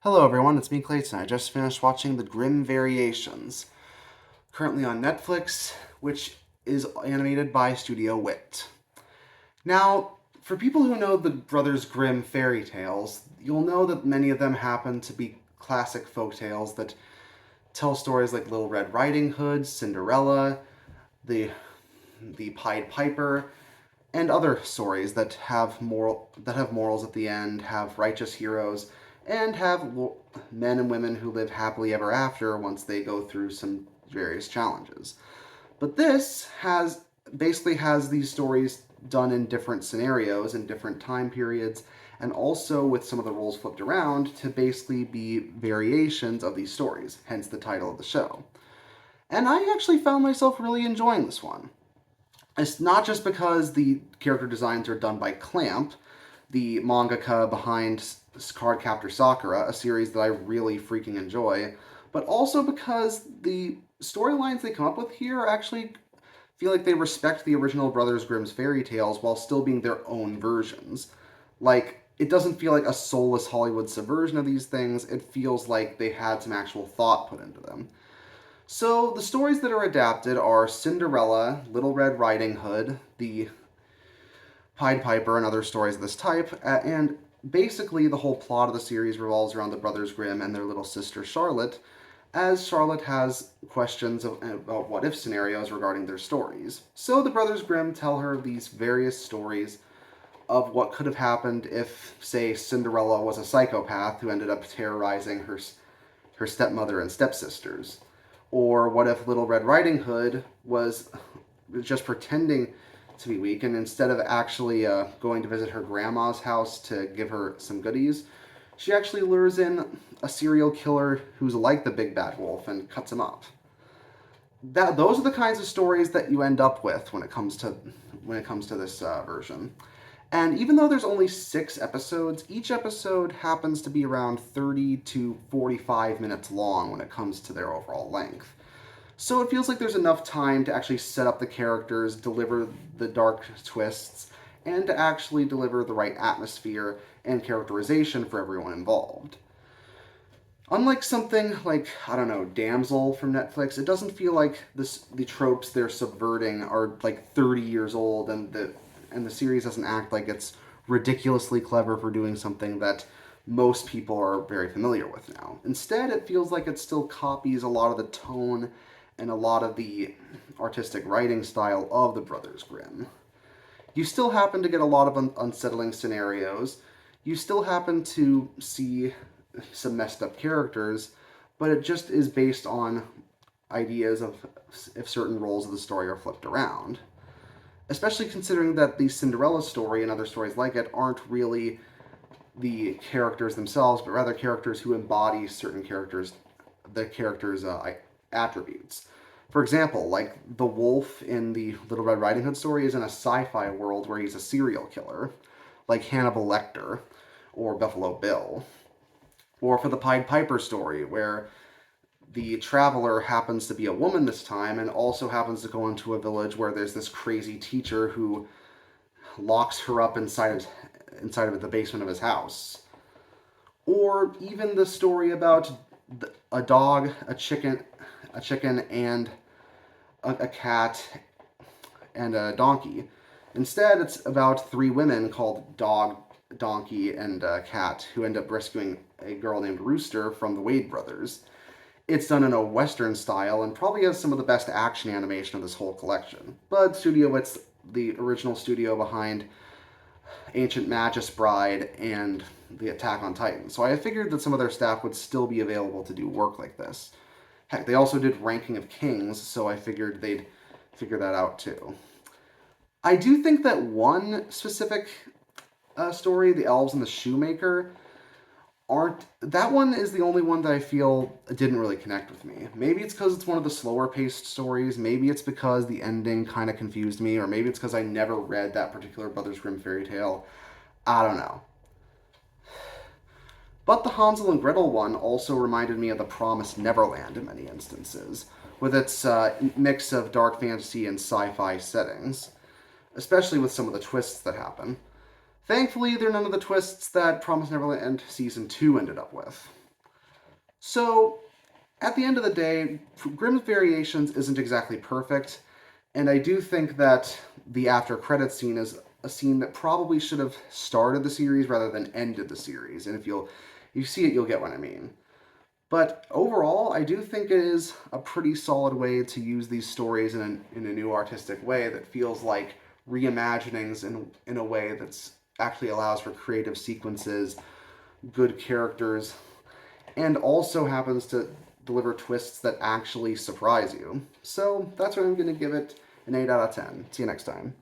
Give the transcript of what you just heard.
Hello everyone, it's me Clayton. I just finished watching the Grimm Variations, currently on Netflix, which is animated by Studio Wit. Now, for people who know the Brothers Grimm fairy tales, you'll know that many of them happen to be classic folk tales that tell stories like Little Red Riding Hood, Cinderella, the Pied Piper, and other stories that have morals at the end, have righteous heroes, and have men and women who live happily ever after once they go through some various challenges. But this has these stories done in different scenarios and different time periods, and also with some of the roles flipped around to basically be variations of these stories, hence the title of the show. And I actually found myself really enjoying this one. It's not just because the character designs are done by Clamp, the mangaka behind Cardcaptor Sakura, a series that I really freaking enjoy, but also because the storylines they come up with here actually feel like they respect the original Brothers Grimm's fairy tales while still being their own versions. Like, it doesn't feel like a soulless Hollywood subversion of these things, it feels like they had some actual thought put into them. So, the stories that are adapted are Cinderella, Little Red Riding Hood, the Pied Piper, and other stories of this type, and basically the whole plot of the series revolves around the Brothers Grimm and their little sister Charlotte, as Charlotte has questions about what if scenarios regarding their stories. So the Brothers Grimm tell her these various stories of what could have happened if, say, Cinderella was a psychopath who ended up terrorizing her stepmother and stepsisters. Or what if Little Red Riding Hood was just pretending to be weak, and instead of actually going to visit her grandma's house to give her some goodies, she actually lures in a serial killer who's like the big bad wolf and cuts him up. Those are the kinds of stories that you end up with when it comes to this version. And even though there's only 6 episodes, each episode happens to be around 30 to 45 minutes long when it comes to their overall length. So it feels like there's enough time to actually set up the characters, deliver the dark twists, and to actually deliver the right atmosphere and characterization for everyone involved. Unlike something like, I don't know, Damsel from Netflix, it doesn't feel like the tropes they're subverting are like 30 years old, and the series doesn't act like it's ridiculously clever for doing something that most people are very familiar with now. Instead, it feels like it still copies a lot of the tone and a lot of the artistic writing style of the Brothers Grimm. You still happen to get a lot of unsettling scenarios. You still happen to see some messed up characters, but it just is based on ideas of if certain roles of the story are flipped around. Especially considering that the Cinderella story and other stories like it aren't really the characters themselves, but rather characters who embody the characters' attributes. For example, like the wolf in the Little Red Riding Hood story is in a sci-fi world where he's a serial killer, like Hannibal Lecter or Buffalo Bill. Or for the Pied Piper story, where the traveler happens to be a woman this time and also happens to go into a village where there's this crazy teacher who locks her up inside of the basement of his house. Or even the story about a dog, a chicken, and a cat and a donkey. Instead, it's about 3 women called Dog, Donkey, and Cat who end up rescuing a girl named Rooster from the Wade brothers. It's done in a Western style and probably has some of the best action animation of this whole collection. But Studio Wits, the original studio behind Ancient Magus Bride and the Attack on Titan. So I figured that some of their staff would still be available to do work like this. Heck, they also did Ranking of Kings, so I figured they'd figure that out too. I do think that one specific story, The Elves and the Shoemaker, that one is the only one that I feel didn't really connect with me. Maybe it's because it's one of the slower paced stories, maybe it's because the ending kind of confused me, or maybe it's because I never read that particular Brothers Grimm fairy tale. I don't know. But the Hansel and Gretel one also reminded me of the Promised Neverland in many instances, with its mix of dark fantasy and sci-fi settings, especially with some of the twists that happen. Thankfully, they're none of the twists that Promised Neverland Season 2 ended up with. So, at the end of the day, Grimm's Variations isn't exactly perfect, and I do think that the after credits scene is a scene that probably should have started the series rather than ended the series. And if you see it, you'll get what I mean. But overall, I do think it is a pretty solid way to use these stories in a new artistic way that feels like reimaginings in a way that's actually allows for creative sequences, good characters, and also happens to deliver twists that actually surprise you. So that's why I'm going to give it an 8 out of 10. See you next time.